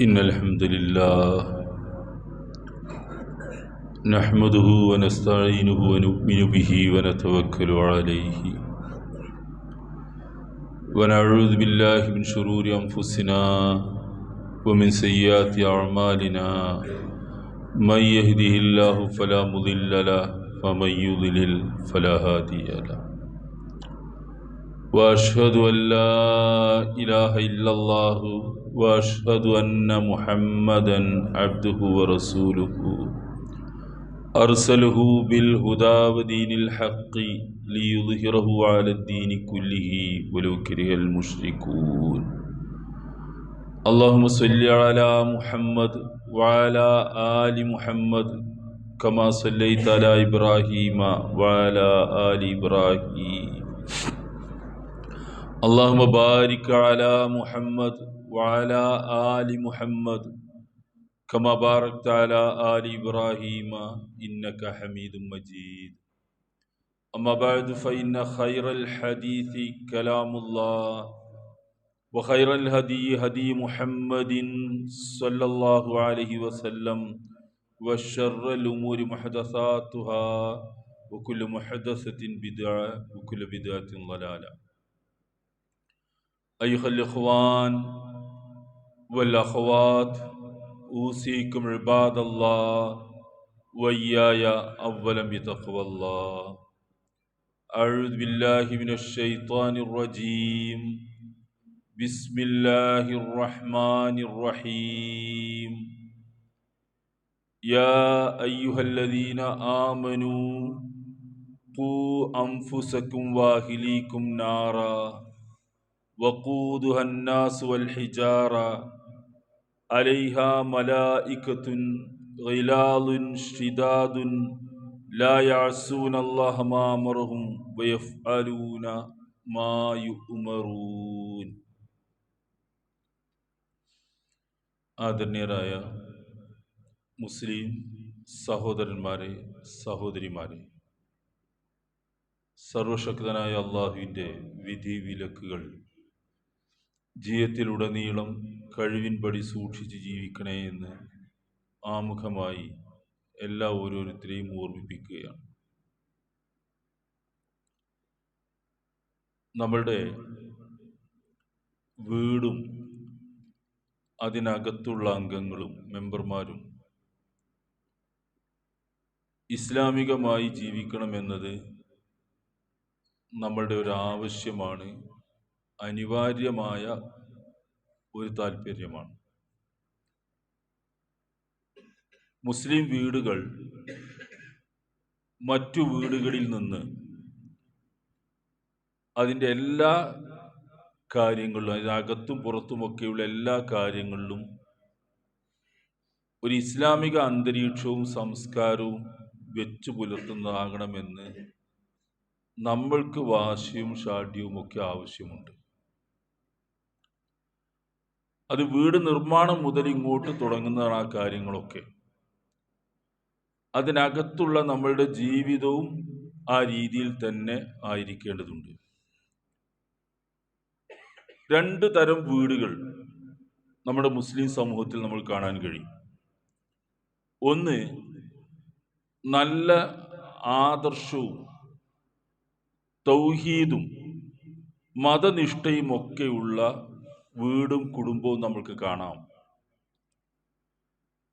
إن الحمد لله نحمده ونستعينه ونؤمن به ونتوكل عليه ونعوذ بالله من شرور أنفسنا ومن سيئات أعمالنا من يهده الله فلا مضل له ومن يضلل فلا هادي له وأشهد أن لا إله إلا الله وأشهد أن محمدا عبده ورسوله أرسله بالهدى ودين الحق ليظهره على الدين كله ولو كره المشركون اللهم صل على محمد وعلى آل محمد كما صليت على إبراهيم وعلى آل إبراهيم اللهم بارك على محمد وعلى آل محمد كما باركت على آل إبراهيم إنك حميد مجيد أما بعد فإن خير الحديث كلام الله وخير الهدي هدي محمد صلى الله عليه وسلم وشر الأمور محدثاتها وكل محدثة بدعة وكل بدعة ضلالة أيها الإخوان والأخوات أوصيكم عباد الله وإياي أولا بتقوى الله أعوذ بالله من الشيطان الرجيم بسم الله الرحمن الرحيم يا أيها الذين آمنوا قوا أنفسكم وأهليكم نارا وقودها الناس والحجارة عليها ملائكة غلاظ شداد لا يعصون الله ما أمرهم ويفعلون ما يؤمرون. ആദരണീയരായ മുസ്ലിം സഹോദരന്മാരെ, സഹോദരിമാരെ, സർവശക്തനായ അള്ളാഹുവിൻ്റെ വിധി വിലക്കുകൾ ജീവിതത്തിലുടനീളം കഴിവിൻപടി സൂക്ഷിച്ച് ജീവിക്കണേ എന്ന് ആമുഖമായി എല്ലാ ഓരോരുത്തരെയും ഓർമ്മിപ്പിക്കുകയാണ്. നമ്മളുടെ വീടും അതിനകത്തുള്ള അംഗങ്ങളും മെമ്പർമാരും ഇസ്ലാമികമായി ജീവിക്കണമെന്നത് നമ്മളുടെ ഒരു ആവശ്യമാണ്, അനിവാര്യമായ ഒരു താല്പര്യമാണ്. മുസ്ലിം വീടുകൾ മറ്റു വീടുകളിൽ നിന്ന് അതിൻ്റെ എല്ലാ കാര്യങ്ങളിലും, അതിനകത്തും പുറത്തുമൊക്കെയുള്ള എല്ലാ കാര്യങ്ങളിലും ഒരു ഇസ്ലാമിക അന്തരീക്ഷവും സംസ്കാരവും വെച്ചു പുലർത്തുന്നതാകണമെന്ന് നമ്മൾക്ക് വാശിയും ഷാഠ്യവും ഒക്കെ ആവശ്യമുണ്ട്. അത് വീട് നിർമ്മാണം മുതൽ ഇങ്ങോട്ട് തുടങ്ങുന്നതാണ് ആ കാര്യങ്ങളൊക്കെ. അതിനകത്തുള്ള നമ്മളുടെ ജീവിതവും ആ രീതിയിൽ തന്നെ ആയിരിക്കേണ്ടതുണ്ട്. രണ്ട് തരം വീടുകൾ നമ്മുടെ മുസ്ലിം സമൂഹത്തിൽ നമ്മൾ കാണാൻ കഴിയും. ഒന്ന്, നല്ല ആദർശവും തൗഹീദും മതനിഷ്ഠയും ഒക്കെയുള്ള വീടും കുടുംബവും നമ്മൾക്ക് കാണാം.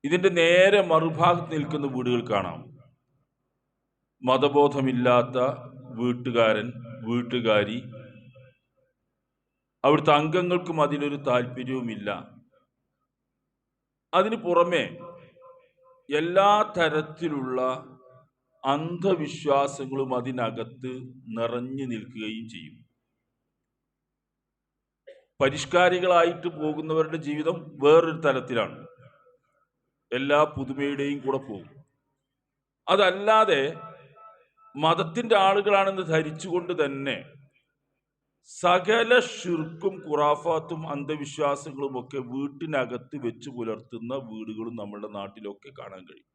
ഇതിൻ്റെ നേരെ മറുഭാഗത്ത് നിൽക്കുന്ന വീടുകൾ കാണാം. മതബോധമില്ലാത്ത വീട്ടുകാരൻ, വീട്ടുകാരി, അവിടുത്തെ അംഗങ്ങൾക്കും അതിനൊരു താല്പര്യവുമില്ല. അതിന് പുറമെ എല്ലാ തരത്തിലുള്ള അന്ധവിശ്വാസങ്ങളും അതിനകത്ത് നിറഞ്ഞു നിൽക്കുകയും ചെയ്യും. പരിഷ്കാരികളായിട്ട് പോകുന്നവരുടെ ജീവിതം വേറൊരു തലത്തിലാണ്, എല്ലാ പുതുമയുടെയും കൂടെ പോകും. അതല്ലാതെ മതത്തിൻ്റെ ആളുകളാണെന്ന് ധരിച്ചുകൊണ്ട് തന്നെ സകല ശിർക്കും ഖുറാഫാത്തും അന്ധവിശ്വാസങ്ങളും ഒക്കെ വീട്ടിനകത്ത് വെച്ച് പുലർത്തുന്ന വീടുകളും നമ്മുടെ നാട്ടിലൊക്കെ കാണാൻ കഴിയും.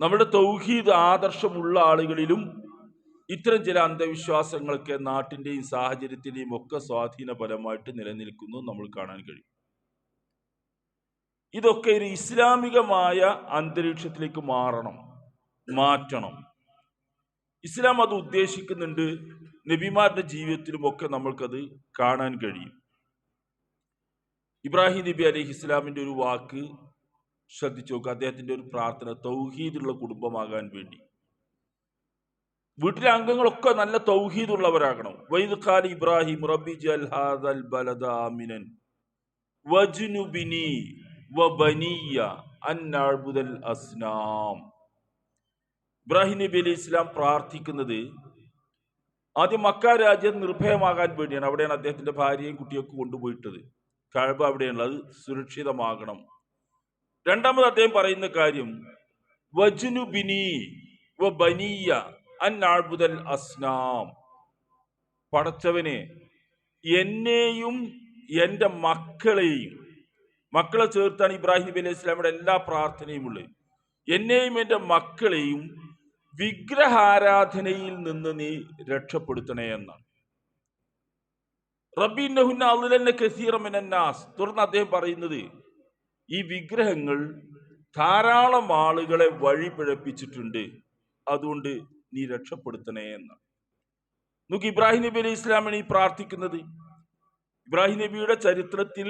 നമ്മുടെ തൗഹീദ് ആദർശമുള്ള ആളുകളിലും ഇത്തരം ചില അന്ധവിശ്വാസങ്ങളൊക്കെ നാട്ടിൻ്റെയും സാഹചര്യത്തിൻ്റെയും ഒക്കെ സ്വാധീന ഫലമായിട്ട് നിലനിൽക്കുന്നു നമ്മൾ കാണാൻ കഴിയും. ഇതൊക്കെ ഒരു ഇസ്ലാമികമായ അന്തരീക്ഷത്തിലേക്ക് മാറ്റണം. ഇസ്ലാം അത് ഉദ്ദേശിക്കുന്നുണ്ട്. നബിമാരുടെ ജീവിതത്തിലും ഒക്കെ നമ്മൾക്കത് കാണാൻ കഴിയും. ഇബ്രാഹിം നബി അലൈഹി ഇസ്ലാമിന്റെ ഒരു വാക്ക് ശ്രദ്ധിച്ചു നോക്കുക. അദ്ദേഹത്തിന്റെ ഒരു പ്രാർത്ഥന, തൗഹീദുള്ള കുടുംബമാകാൻ വേണ്ടി. വീട്ടിലെ അംഗങ്ങളൊക്കെ നല്ല തൗഹീദുള്ളവരാകണം. വൈദ് ഖാല ഇബ്രാഹിം റബ്ബി ജഅൽ ഹാദൽ ബലദ ആമിനൻ വജ്നുബിനി വബനിയ അൻ നഅ്ബുദൽ അസ്നാം. ഇബ്രാഹിം നബി അലൈഹി ഇസ്ലാം പ്രാർത്ഥിക്കുന്നത് ആദ്യം മക്ക രാജ്യം നിർഭയമാകാൻ വേണ്ടിയാണ്. അവിടെയാണ് അദ്ദേഹത്തിന്റെ ഭാര്യയും കുട്ടിയൊക്കെ കൊണ്ടുപോയിട്ടത്. കഅബ അവിടെയാണ്, അത് സുരക്ഷിതമാകണം. രണ്ടാമത് അദ്ദേഹം പറയുന്ന കാര്യം വജ്നുബിനി വബനിയ അൻ നഅ്ബുദൽ അസ്നാം. പടച്ചവനെ, എന്നെയും എൻ്റെ മക്കളെ ചേർത്താണ് ഇബ്രാഹിം നബി അലൈഹി ഇസ്ലാമിയുടെ എല്ലാ പ്രാർത്ഥനയും ഉള്ളത്. എന്നെയും എൻ്റെ മക്കളെയും വിഗ്രഹാരാധനയിൽ നിന്ന് നീ രക്ഷപ്പെടുത്തണേ എന്നാണ്. റബ്ബി ഇന്നഹുന്ന അദ്ലൽന കസീറൻ മിനന്നാസ്. തുടർന്ന് അദ്ദേഹം പറയുന്നത്, ഈ വിഗ്രഹങ്ങൾ ധാരാളം ആളുകളെ വഴി പിഴപ്പിച്ചിട്ടുണ്ട്, അതുകൊണ്ട് നീ രക്ഷപ്പെടുത്തണേ എന്നാണ്. നോക്ക്, ഇബ്രാഹിം നബി അലൈഹി ഇസ്ലാമാണ് ഈ പ്രാർത്ഥിക്കുന്നത്. ഇബ്രാഹിം നബിയുടെ ചരിത്രത്തിൽ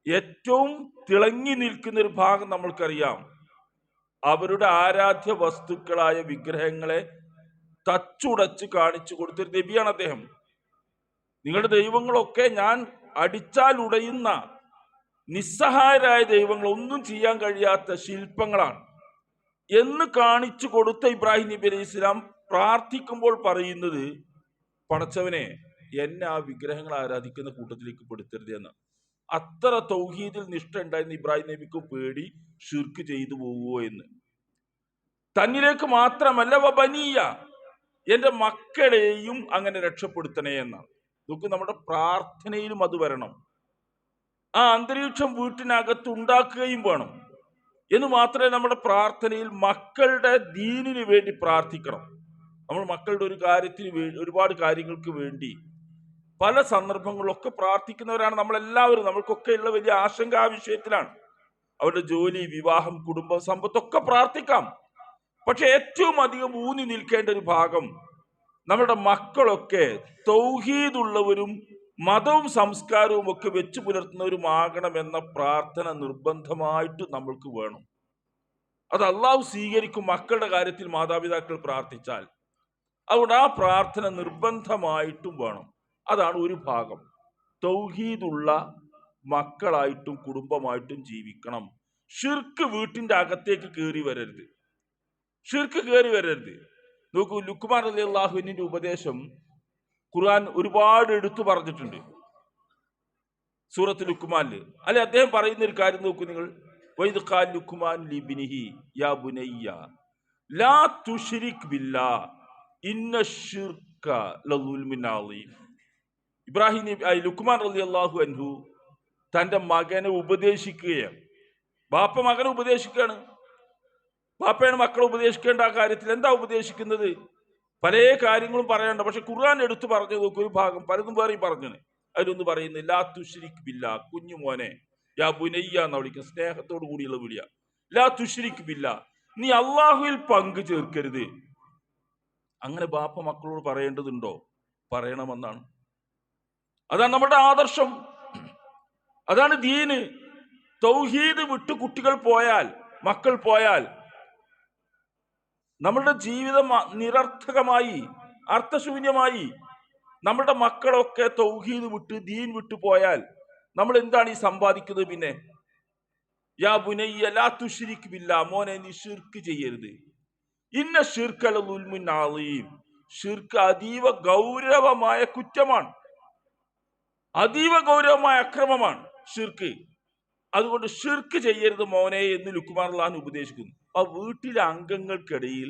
ഏറ്റവും തിളങ്ങി നിൽക്കുന്ന ഒരു ഭാഗം നമ്മൾക്കറിയാം. അവരുടെ ആരാധ്യ വസ്തുക്കളായ വിഗ്രഹങ്ങളെ തച്ചുടച്ച് കാണിച്ചു കൊടുത്തൊരു നബിയാണ് അദ്ദേഹം. നിങ്ങളുടെ ദൈവങ്ങളൊക്കെ ഞാൻ അടിച്ചാൽ ഉടയുന്ന നിസ്സഹായരായ ദൈവങ്ങൾ, ഒന്നും ചെയ്യാൻ കഴിയാത്ത ശില്പങ്ങളാണ് എന്ന് കാണിച്ചു കൊടുത്ത ഇബ്രാഹിം നബി അലൈഹി ഇസ്ലാം പ്രാർത്ഥിക്കുമ്പോൾ പറയുന്നത്, പടച്ചവനെ, എന്നെ ആ വിഗ്രഹങ്ങൾ ആരാധിക്കുന്ന കൂട്ടത്തിലേക്ക് പെടുത്തരുത് എന്ന്. അത്ര തൗഹീദിൽ നിഷ്ഠ ഉണ്ടായിരുന്ന ഇബ്രാഹിം നബിക്ക് പേടി ശിർക്ക് ചെയ്തു പോവുമോ എന്ന്. തന്നിലേക്ക് മാത്രമല്ല വബനിയ, എൻ്റെ മക്കളെയും അങ്ങനെ രക്ഷപ്പെടുത്തണേ എന്നാണ്. നോക്ക്, നമ്മുടെ പ്രാർത്ഥനയിലും അത് വരണം. ആ അന്തരീക്ഷം വീട്ടിനകത്ത് ഉണ്ടാക്കുകയും വേണം. എന്ന് മാത്രമേ നമ്മുടെ പ്രാർത്ഥനയിൽ മക്കളുടെ ദീനിന് വേണ്ടി പ്രാർത്ഥിക്കണം. നമ്മൾ മക്കളുടെ ഒരു കാര്യത്തിന് ഒരുപാട് കാര്യങ്ങൾക്ക് വേണ്ടി പല സന്ദർഭങ്ങളിലൊക്കെ പ്രാർത്ഥിക്കുന്നവരാണ് നമ്മളെല്ലാവരും. നമ്മൾക്കൊക്കെ ഉള്ള വലിയ ആശങ്ക ആ വിഷയത്തിലാണ്. അവരുടെ ജോലി, വിവാഹം, കുടുംബം, സമ്പത്തൊക്കെ പ്രാർത്ഥിക്കാം. പക്ഷെ ഏറ്റവും അധികം ഊന്നി നിൽക്കേണ്ട ഒരു ഭാഗം, നമ്മുടെ മക്കളൊക്കെ തൗഹീദുള്ളവരും മതവും സംസ്കാരവും ഒക്കെ വെച്ചു പുലർത്തുന്നവരുമാകണം എന്ന പ്രാർത്ഥന നിർബന്ധമായിട്ട് നമ്മൾക്ക് വേണം. അത് അള്ളാഹു സ്വീകരിക്കും മക്കളുടെ കാര്യത്തിൽ മാതാപിതാക്കൾ പ്രാർത്ഥിച്ചാൽ. അതുകൊണ്ട് ആ പ്രാർത്ഥന നിർബന്ധമായിട്ടും വേണം. അതാണ് ഒരു ഭാഗം. തൗഹീദുള്ള മക്കളായിട്ടും കുടുംബമായിട്ടും ജീവിക്കണം. ഷിർക്ക് വീട്ടിന്റെ അകത്തേക്ക് കയറി വരരുത്. നോക്കൂ, ലുക്മാൻ റളിയല്ലാഹുവിന്റെ ഉപദേശം ഖുർആൻ ഒരുപാട് എടുത്തു പറഞ്ഞിട്ടുണ്ട് സൂറത്ത് ലുക്മാനിൽ. അല്ലെ, അദ്ദേഹം പറയുന്ന ഒരു കാര്യം നോക്കൂ നിങ്ങൾ. വൈദ് ഖാല ലുക്മാൻ ലിബ്നിഹി യാ ബുനയ്യ ലാ തുശ്രിക് ബില്ലാഹ് ഇന്നശ്ശിർക ലദുൽമുൻ അളീം. ഇബ്രാഹിം നബി ലുക്മാൻ റളിയല്ലാഹു അൻഹു തന്റെ മകനെ ഉപദേശിക്കുകയാണ്. ബാപ്പ മകനെ ഉപദേശിക്കുകയാണ്. ബാപ്പയാണ് മക്കളെ ഉപദേശിക്കേണ്ട. ആ കാര്യത്തിൽ എന്താ ഉപദേശിക്കുന്നത്? പല കാര്യങ്ങളും പറയാനുണ്ട്. പക്ഷെ ഖുർആൻ എടുത്തു പറഞ്ഞു നോക്കും ഒരു ഭാഗം, പലതും വേറെയും പറഞ്ഞു. അതിലൊന്ന് പറയുന്നത് ലാ തുശ്രിക് ബില്ലാ, കുഞ്ഞു മോനെ, യാ ബുനയ്യ എന്ന് വിളിക്കുക, സ്നേഹത്തോടു കൂടിയുള്ള വിളിയ. ലാ തുശ്രിക് ബില്ലാ, നീ അള്ളാഹുവിൽ പങ്കു ചേർക്കരുത്. അങ്ങനെ ബാപ്പ മക്കളോട് പറയേണ്ടതുണ്ടോ? പറയണമെന്നാണ്. അതാണ് നമ്മുടെ ആദർശം, അതാണ് ദീന്. തൗഹീദ് വിട്ട് കുട്ടികൾ പോയാൽ, മക്കൾ പോയാൽ നമ്മളുടെ ജീവിതം നിരർത്ഥകമായി, അർത്ഥശൂന്യമായി. നമ്മുടെ മക്കളൊക്കെ തൗഹീദ് വിട്ട് ദീൻ വിട്ടു പോയാൽ നമ്മൾ എന്താണ് ഈ സമ്പാദിക്കുന്നത്? പിന്നെ യാ ബുനയ്യ ലാ തുശ്രിക് ബില്ലാ, മോനെ നീ ശിർക്ക് ചെയ്യരുത്. ഇന്ന ശിർക ലദുൽമുൻ അളീം, ശിർക്ക് അതീവ ഗൗരവമായ കുറ്റമാണ്, അതീവ ഗൗരവമായ അക്രമമാണ് ശിർക്ക്. അതുകൊണ്ട് ശിർക്ക് ചെയ്യരുത് മോനെ എന്ന് ലുക്മാൻ റളിയല്ലാഹു ഉപദേശിക്കുന്നു. ആ വീട്ടിലെ അംഗങ്ങൾക്കിടയിൽ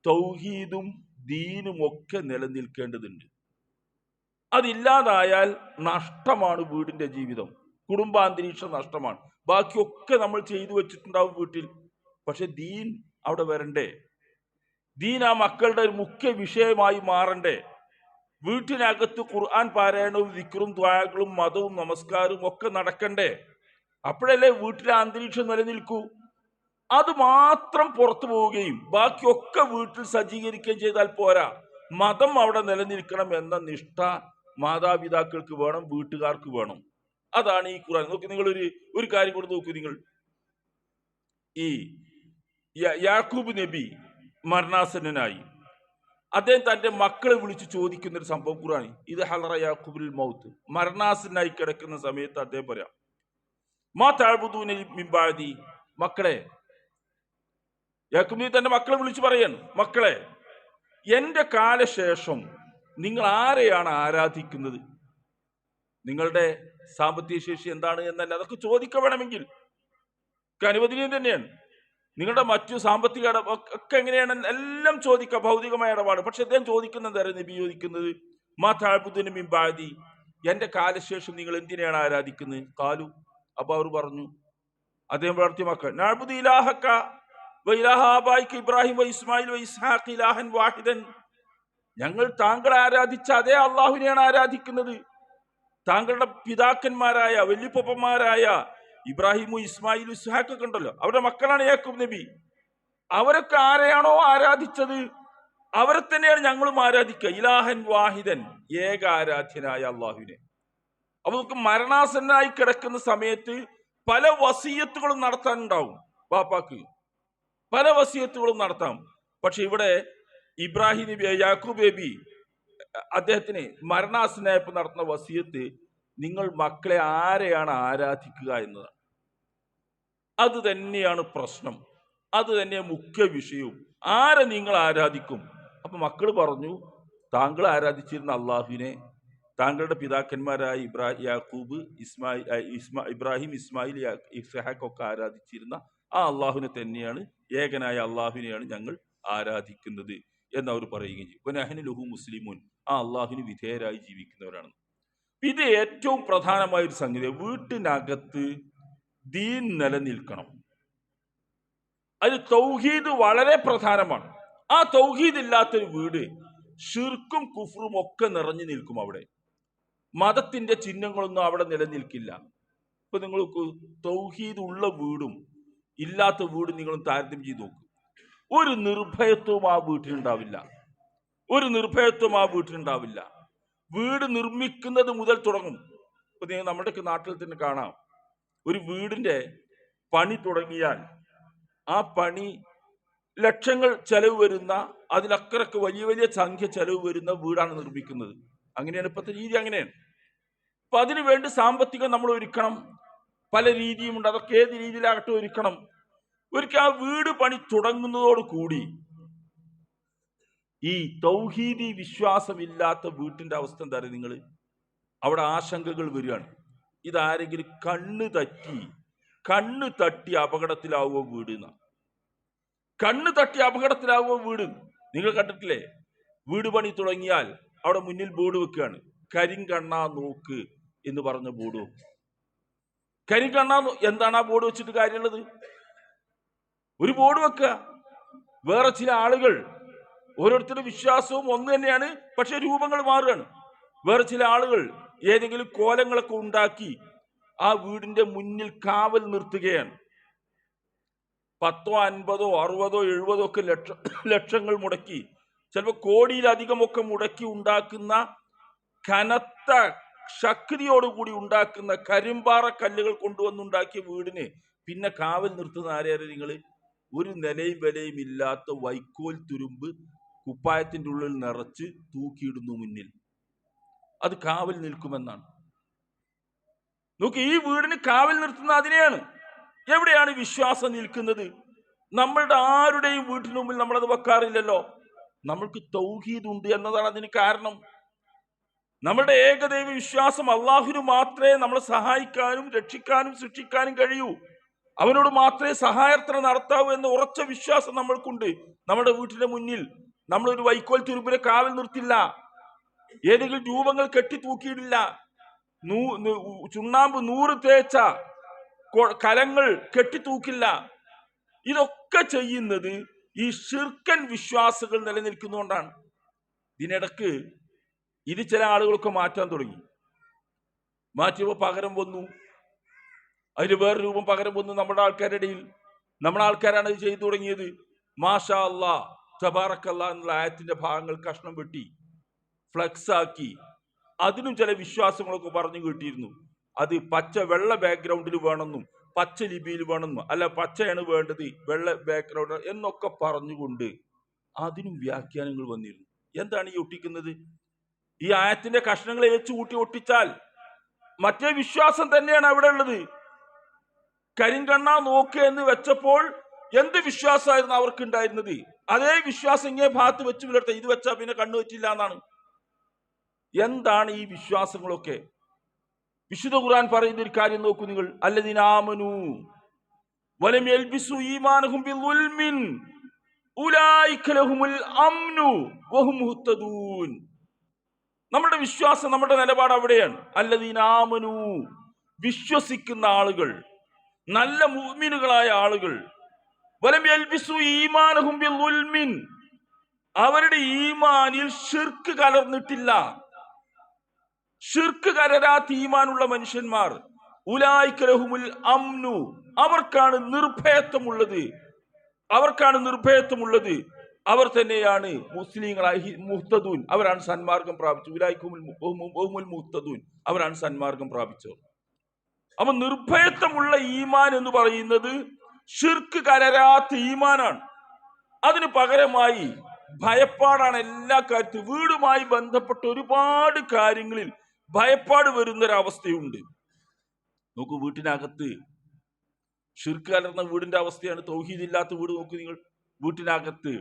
തൗഹീദും ദീനും ഒക്കെ നിലനിൽക്കേണ്ടതുണ്ട്. അതില്ലാതായാൽ നഷ്ടമാണ് വീടിന്റെ ജീവിതം, കുടുംബാന്തരീക്ഷം നഷ്ടമാണ്. ബാക്കിയൊക്കെ നമ്മൾ ചെയ്തു വെച്ചിട്ടുണ്ടാവും വീട്ടിൽ. പക്ഷെ ദീൻ അവിടെ വരണ്ടേ? ദീൻ ആ മക്കളുടെ ഒരു മുഖ്യ വിഷയമായി മാറണ്ടേ? വീട്ടിനകത്ത് ഖുർആൻ പാരായണവും ദിക്റും ദ്വാകളും മതവും നമസ്കാരവും ഒക്കെ നടക്കണ്ടേ? അപ്പോഴല്ലേ വീട്ടിലെ അന്തരീക്ഷം നിലനിൽക്കൂ. അത് മാത്രം പുറത്തു പോവുകയും ബാക്കിയൊക്കെ വീട്ടിൽ സജ്ജീകരിക്കുകയും ചെയ്താൽ പോരാ. മതം അവിടെ നിലനിൽക്കണം എന്ന നിഷ്ഠ മാതാപിതാക്കൾക്ക് വേണം, വീട്ടുകാർക്ക് വേണം. അതാണ് ഈ ഖുർആൻ. നോക്കി, നിങ്ങൾ ഒരു കാര്യം കൂടെ നോക്കൂ. നിങ്ങൾ ഈ യാക്കൂബ് നബി മരണാസന്നനായി. അദ്ദേഹം തന്റെ മക്കളെ വിളിച്ച് ചോദിക്കുന്ന ഒരു സംഭവം ഖുർആൻ. ഇത് ഹലറ യാക്കൂബുൽ മൗത്ത്, മരണാസന്നായി കിടക്കുന്ന സമയത്ത് അദ്ദേഹം പറയാം, മാ തഅ്ബുദൂന മിൻ ബഅദി, മക്കളെ, യാക്കൂബ് നബി തന്റെ മക്കളെ വിളിച്ച് പറയാണ്, മക്കളെ, എന്റെ കാലശേഷം നിങ്ങൾ ആരെയാണ് ആരാധിക്കുന്നത്? നിങ്ങളുടെ സാമ്പത്തിക ശേഷി എന്താണ് എന്നല്ല, അതൊക്കെ ചോദിക്ക വേണമെങ്കിൽ അനുവദനീയം തന്നെയാണ്. നിങ്ങളുടെ മറ്റു സാമ്പത്തിക ഒക്കെ എങ്ങനെയാണ് എല്ലാം ചോദിക്കുക, ഭൗതികമായ ഇടപാട്. പക്ഷെ അദ്ദേഹം ചോദിക്കുന്നത് എന്തായാലും നബി ചോദിക്കുന്നത്, മാ തഅ്ബുദൂന മിൻ ബഅദി, എന്റെ കാലശേഷം നിങ്ങൾ എന്തിനെയാണ് ആരാധിക്കുന്നത്? കാലു, അപ്പൊ അവർ പറഞ്ഞു, അദ്ദേഹം വളർത്തിയ മക്കൾ, നഅ്ബുദു ഇലാഹക വ ഇലാഹ ആബായിക ഇബ്രാഹിം വ ഇസ്മായിൽ വ ഇസ്ഹാഖ് ഇലാഹൻ വാഹിദൻ, ഞങ്ങൾ താങ്കൾ ആരാധിച്ച അതേ അള്ളാഹുവിനെയാണ് ആരാധിക്കുന്നത്. താങ്കളുടെ പിതാക്കന്മാരായ വല്യപ്പന്മാരായ ഇബ്രാഹിമും ഇസ്മായിലും ഇസ്ഹാഖ് ഒക്കെ ഉണ്ടല്ലോ, അവരുടെ മക്കളാണ് യാക്കൂബ് നബി. അവരൊക്കെ ആരെയാണോ ആരാധിച്ചത് അവരെ തന്നെയാണ് ഞങ്ങളും ആരാധിക്കുക. ഇലാഹൻ വാഹിദൻ, ഏക ആരാധ്യനായ അള്ളാഹുവിനെ. അപ്പൊ നമുക്ക് മരണാസന്നായി കിടക്കുന്ന സമയത്ത് പല വസിയത്തുകളും നടത്താനുണ്ടാവും. ബാപ്പാക്ക് പല വസിയത്തുകളും നടത്താം. പക്ഷെ ഇവിടെ ഇബ്രാഹിം നബി, യാക്കൂബ് നബി അദ്ദേഹത്തിന് മരണാസന്നായപ്പോൾ നടത്തുന്ന വസിയത്ത്, നിങ്ങൾ മക്കളെ ആരെയാണ് ആരാധിക്കുക എന്നതാണ്. അത് തന്നെയാണ് പ്രശ്നം, അത് തന്നെ മുഖ്യ വിഷയവും. ആരെ നിങ്ങൾ ആരാധിക്കും? അപ്പൊ മക്കൾ പറഞ്ഞു, താങ്കൾ ആരാധിച്ചിരുന്ന അള്ളാഹുവിനെ, താങ്കളുടെ പിതാക്കന്മാരായ യാക്കൂബ്, ഇബ്രാഹിം, ഇസ്മായിൽ, ഇസ്ഹാഖ് ഒക്കെ ആരാധിച്ചിരുന്ന ആ അള്ളാഹുവിനെ തന്നെയാണ്, ഏകനായ അള്ളാഹുവിനെയാണ് ഞങ്ങൾ ആരാധിക്കുന്നത് എന്നവർ പറയുകയും ചെയ്യും. വനഹ്നു ലഹു മുസ്ലിമൂൻ, ആ അള്ളാഹുവിന് വിധേയരായി ജീവിക്കുന്നവരാണ്. ഇത് ഏറ്റവും പ്രധാനമായ ഒരു സംഗതി. വീട്ടിനകത്ത് ദീൻ നിലനിൽക്കണം. അത് തൗഹീദ് വളരെ പ്രധാനമാണ്. ആ തൗഹീദ് ഇല്ലാത്തൊരു വീട് ഷിർക്കും കുഫ്റും ഒക്കെ നിറഞ്ഞു നിൽക്കും. അവിടെ മതത്തിന്റെ ചിഹ്നങ്ങളൊന്നും അവിടെ നിലനിൽക്കില്ല. ഇപ്പൊ നിങ്ങൾ തൗഹീദ് ഉള്ള വീടും ഇല്ലാത്ത വീടും നിങ്ങൾ താരതമ്യം ചെയ്ത് നോക്കും. ഒരു നിർഭയത്വവും ആ വീട്ടിലുണ്ടാവില്ല. ഒരു നിർഭയത്വം ആ വീട്ടിലുണ്ടാവില്ല. വീട് നിർമ്മിക്കുന്നത് മുതൽ തുടങ്ങും. ഇപ്പൊ നിങ്ങൾ നമ്മുടെയൊക്കെ നാട്ടിൽ തന്നെ കാണാം, ഒരു വീടിന്റെ പണി തുടങ്ങിയാൽ ആ പണി ലക്ഷങ്ങൾ ചെലവ് വരുന്ന, അതിലക്കറക്ക് വലിയ വലിയ സംഖ്യ ചെലവ് വരുന്ന വീടാണ് നിർമ്മിക്കുന്നത്. അങ്ങനെയാണ് ഇപ്പോഴത്തെ രീതി. അങ്ങനെയാണ്. അപ്പൊ അതിനു വേണ്ടി സാമ്പത്തികം നമ്മൾ ഒരുക്കണം. പല രീതിയുമുണ്ട്. അതൊക്കെ ഏത് രീതിയിലാകട്ടെ ഒരുക്കണം. ഒരിക്കൽ ആ വീട് പണി തുടങ്ങുന്നതോട് കൂടി ഈ തൗഹീദി വിശ്വാസമില്ലാത്ത വീട്ടിന്റെ അവസ്ഥ എന്താ പറയുക നിങ്ങൾ? അവിടെ ആശങ്കകൾ വരികയാണ്. ഇതാരെങ്കിലും കണ്ണ് തട്ടി അപകടത്തിലാവുക വീട് എന്ന, കണ്ണ് തട്ടി അപകടത്തിലാവുക വീട്. നിങ്ങൾ കണ്ടിട്ടില്ലേ? വീട് പണി തുടങ്ങിയാൽ അവിടെ മുന്നിൽ ബോർഡ് വെക്കുകയാണ്, കരിങ്കണ്ണാ നോക്ക് എന്ന് പറഞ്ഞ ബോർഡ് വെക്കും. കരിങ്കണ്ണാ, എന്താണ് ആ ബോർഡ് വെച്ചിട്ട് കാര്യമുള്ളത്? ഒരു ബോർഡ് വെക്കുക. വേറെ ചില ആളുകൾ, ഓരോരുത്തരുടെ വിശ്വാസവും ഒന്ന് തന്നെയാണ്, പക്ഷെ രൂപങ്ങൾ മാറുകയാണ്. വേറെ ചില ആളുകൾ ഏതെങ്കിലും കോലങ്ങളൊക്കെ ഉണ്ടാക്കി ആ വീടിന്റെ മുന്നിൽ കാവൽ നിർത്തുകയാണ്. 10, 50, 60, 70 ഒക്കെ ലക്ഷങ്ങൾ മുടക്കി, ചിലപ്പോൾ കോടിയിലധികമൊക്കെ മുടക്കി ഉണ്ടാക്കുന്ന, കനത്ത ശക്തിയോടുകൂടി ഉണ്ടാക്കുന്ന കരിമ്പാറ കല്ലുകൾ കൊണ്ടുവന്നുണ്ടാക്കിയ വീടിന് പിന്നെ കാവൽ നിർത്തുന്ന ആരെയാണ് നിങ്ങൾ? ഒരു നിലയും വിലയും ഇല്ലാത്ത വൈക്കോൽ തുരുമ്പ് കുപ്പായത്തിന്റെ ഉള്ളിൽ നിറച്ച് തൂക്കിയിടുന്നു മുന്നിൽ. അത് കാവൽ നിൽക്കുമെന്നാണ്. നോക്ക്, ഈ വീടിന് കാവൽ നിർത്തുന്ന അതിനെയാണ്. എവിടെയാണ് വിശ്വാസം നിൽക്കുന്നത്? നമ്മളുടെ ആരുടെയും വീട്ടിന് മുമ്പിൽ നമ്മളത് വെക്കാറില്ലല്ലോ. നമ്മൾക്ക് തൗഹീദ് ഉണ്ട് എന്നതാണ് അതിന് കാരണം. നമ്മുടെ ഏകദൈവ വിശ്വാസം, അള്ളാഹുവിന് മാത്രമേ നമ്മളെ സഹായിക്കാനും രക്ഷിക്കാനും സൃഷ്ടിക്കാനും കഴിയൂ. അവനോട് മാത്രമേ സഹായാർത്ഥന നടത്താവൂ എന്ന ഉറച്ച വിശ്വാസം നമ്മൾക്കുണ്ട്. നമ്മുടെ വീട്ടിന്റെ മുന്നിൽ നമ്മളൊരു വൈക്കോൽ തുരുമ്പിനെ കാവൽ നിർത്തില്ല. ഏതെങ്കിലും രൂപങ്ങൾ കെട്ടിത്തൂക്കിയിടില്ല. ചുണ്ണാമ്പ് 100 തേച്ച കലങ്ങൾ കെട്ടിത്തൂക്കില്ല. ഇതൊക്കെ ചെയ്യുന്നത് ഈ ശിർക്കൻ വിശ്വാസങ്ങൾ നിലനിൽക്കുന്നതുകൊണ്ടാണ്. ഇതിനിടക്ക് ഇത് ചില ആളുകളൊക്കെ മാറ്റാൻ തുടങ്ങി. മാറ്റിയപ്പോൾ പകരം വന്നു അതിന് വേറെ രൂപം പകരം വന്നു നമ്മുടെ ആൾക്കാരുടെ ഇടയിൽ. നമ്മുടെ ആൾക്കാരാണ് ഇത് ചെയ്തു തുടങ്ങിയത്. മാഷാ അല്ലാ തബാറക്കല്ലാ എന്നുള്ള ആയത്തിന്റെ ഭാഗങ്ങൾ കഷ്ണം വെട്ടി ഫ്ലക്സ് ആക്കി അതിനും ചില വിശ്വാസങ്ങളൊക്കെ പറഞ്ഞു കിട്ടിയിരുന്നു. അത് പച്ച വെള്ള ബാക്ക്ഗ്രൗണ്ടിൽ വേണമെന്നും പച്ച ലിപിയിൽ വേണമെന്നും, അല്ല പച്ചയാണ് വേണ്ടത് വെള്ള ബാക്ക്ഗ്രൗണ്ട് എന്നൊക്കെ പറഞ്ഞുകൊണ്ട് അതിനും വ്യാഖ്യാനങ്ങൾ വന്നിരുന്നു. എന്താണ് ഈ ഒട്ടിക്കുന്നത്? ഈ ആയത്തിന്റെ കഷ്ണങ്ങൾ ഏച്ചു കൂട്ടി ഒട്ടിച്ചാൽ മറ്റേ വിശ്വാസം തന്നെയാണ് അവിടെ ഉള്ളത്. കരിങ്കണ്ണ നോക്ക് എന്ന് വെച്ചപ്പോൾ എന്ത് വിശ്വാസമായിരുന്നു അവർക്ക് ഉണ്ടായിരുന്നത്? അതേ വിശ്വാസം ഇങ്ങനെ ഭാഗത്ത് വെച്ച് പുലർത്ത, ഇത് വെച്ചാൽ പിന്നെ കണ്ണു വെച്ചില്ല എന്നാണ്. എന്താണ് ഈ വിശ്വാസങ്ങളൊക്കെ? വിശുദ്ധ ഖുർആൻ പറയുന്ന ഒരു കാര്യം നോക്കൂ നിങ്ങൾ. അല്ലദീന ആമനൂ വലം യൽബിസു ഈമാനഹും ബിളുൽമിൻ ഉലൈക ലഹുമുൽ അംനു വഹും മുഹ്തദൂൻ. നമ്മുടെ വിശ്വാസം, നമ്മുടെ നിലപാട് അവിടെയാണ്. അല്ലദീന ആമനൂ, വിശ്വസിക്കുന്ന ആളുകൾ, നല്ല മുഅ്മിനുകളായ ആളുകൾ. വലം യൽബിസു ഈമാനഹും ബിളുൽമിൻ, അവരുടെ ഈമാനിൽ ഷിർക്ക് കലർന്നിട്ടില്ല. ഷിർക്ക് കലരാത്ത ഈമാനുള്ള മനുഷ്യന്മാർ ഉലൈക ലഹുമുൽ അംനു, അവർക്കാണ് നിർഭയത്വമുള്ളത്. അവർക്കാണ് നിർഭയത്വമുള്ളത്. അവർ തന്നെയാണ് മുസ്ലിങ്ങളായി മുഹ്തദൂൻ, അവരാണ് സന്മാർഗം പ്രാപിച്ചത്. ഉലൈകുൽ മുഹ്തദൂൻ, അവരാണ് സന്മാർഗം പ്രാപിച്ചവർ. അപ്പൊ നിർഭയത്വമുള്ള ഈമാൻ എന്ന് പറയുന്നത് ഷിർക്ക് കലരാത്ത ഈമാനാണ്. അതിന് പകരമായി ഭയപ്പാടാണ് എല്ലാ കാര്യത്തിലും. വീടുമായി ബന്ധപ്പെട്ട ഒരുപാട് കാര്യങ്ങളിൽ ഭയപ്പാട് വരുന്നൊരവസ്ഥയുണ്ട്. നോക്കൂ, വീട്ടിനകത്ത് ഷിർക്ക് കലർന്ന വീടിന്റെ അവസ്ഥയാണ്. തൗഹീദില്ലാത്ത വീട് നോക്കൂ നിങ്ങൾ. വീട്ടിനകത്ത്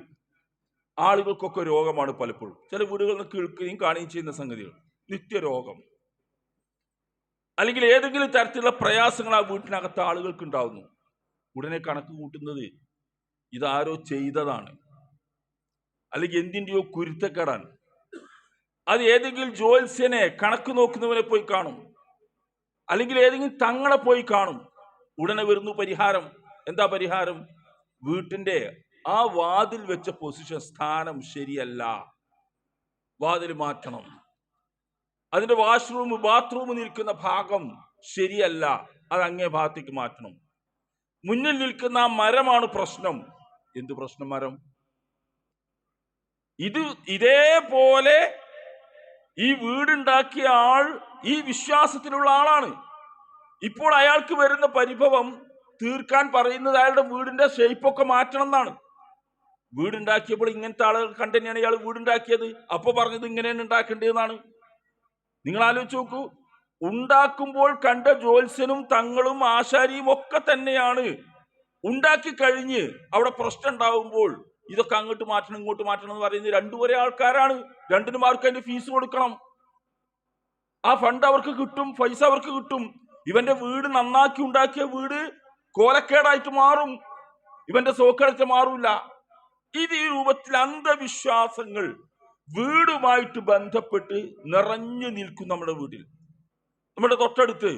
ആളുകൾക്കൊക്കെ രോഗമാണ് പലപ്പോഴും. ചില വീടുകളിൽ നിന്ന് കേൾക്കുകയും കാണുകയും ചെയ്യുന്ന സംഗതികൾ നിത്യരോഗം, അല്ലെങ്കിൽ ഏതെങ്കിലും തരത്തിലുള്ള പ്രയാസങ്ങൾ ആ വീട്ടിനകത്ത് ആളുകൾക്ക് ഉണ്ടാവുന്നു. ഉടനെ കണക്ക് കൂട്ടുന്നത് ഇതാരോ ചെയ്തതാണ്, അല്ലെങ്കിൽ എന്തിൻ്റെയോ കുരുത്തക്കേടാണ്. അത് ഏതെങ്കിലും ജ്യോത്സ്യനെ കണക്ക് നോക്കുന്നവനെ പോയി കാണും, അല്ലെങ്കിൽ ഏതെങ്കിലും തങ്ങളെ പോയി കാണും. ഉടനെ വരുന്നു പരിഹാരം. എന്താ പരിഹാരം? വീട്ടിന്റെ ആ വാതിൽ വെച്ച പൊസിഷൻ, സ്ഥാനം ശരിയല്ല, വാതിൽ മാറ്റണം. അതിന്റെ വാഷ്റൂം ബാത്റൂം നിൽക്കുന്ന ഭാഗം ശരിയല്ല, അത് അങ്ങേ ഭാഗത്തേക്ക് മാറ്റണം. മുന്നിൽ നിൽക്കുന്ന ആ മരമാണ് പ്രശ്നം. എന്ത് പ്രശ്നം? മരം. ഇതേപോലെ ഈ വീടുണ്ടാക്കിയ ആൾ ഈ വിശ്വാസത്തിലുള്ള ആളാണ്. ഇപ്പോൾ അയാൾക്ക് വരുന്ന പരിഭവം തീർക്കാൻ പറയുന്നത് അയാളുടെ വീടിന്റെ ഷേപ്പൊക്കെ മാറ്റണം എന്നാണ്. വീടുണ്ടാക്കിയപ്പോൾ ഇങ്ങനത്തെ ആളുകൾ കണ്ടുതന്നെയാണ് ഇയാൾ വീടുണ്ടാക്കിയത്. അപ്പൊ പറഞ്ഞത് ഇങ്ങനെയാണ് ഉണ്ടാക്കേണ്ടതെന്നാണ്. നിങ്ങൾ ആലോചിച്ച് നോക്കൂ. ഉണ്ടാക്കുമ്പോൾ കണ്ട ജ്യോത്സ്യനും തങ്ങളും ആശാരിയും ഒക്കെ തന്നെയാണ്. ഉണ്ടാക്കി കഴിഞ്ഞ് അവിടെ പ്രശ്നം ഉണ്ടാവുമ്പോൾ ഇതൊക്കെ അങ്ങോട്ട് മാറ്റണം ഇങ്ങോട്ട് മാറ്റണം എന്ന് പറയുന്നത് രണ്ടു ഒരേ ആൾക്കാരാണ്. രണ്ടിനും ആർക്കും അതിന്റെ ഫീസ് കൊടുക്കണം. ആ ഫണ്ട് അവർക്ക് കിട്ടും, പൈസ അവർക്ക് കിട്ടും. ഇവന്റെ വീട് നന്നാക്കി ഉണ്ടാക്കിയ വീട് കോലക്കേടായിട്ട് മാറും, ഇവന്റെ സോക്കേടായിട്ട് മാറൂല. ഇത് ഈ രൂപത്തിൽ അന്ധവിശ്വാസങ്ങൾ വീടുമായിട്ട് ബന്ധപ്പെട്ട് നിറഞ്ഞു നിൽക്കും നമ്മുടെ വീട്ടിൽ. നമ്മുടെ തൊട്ടടുത്ത്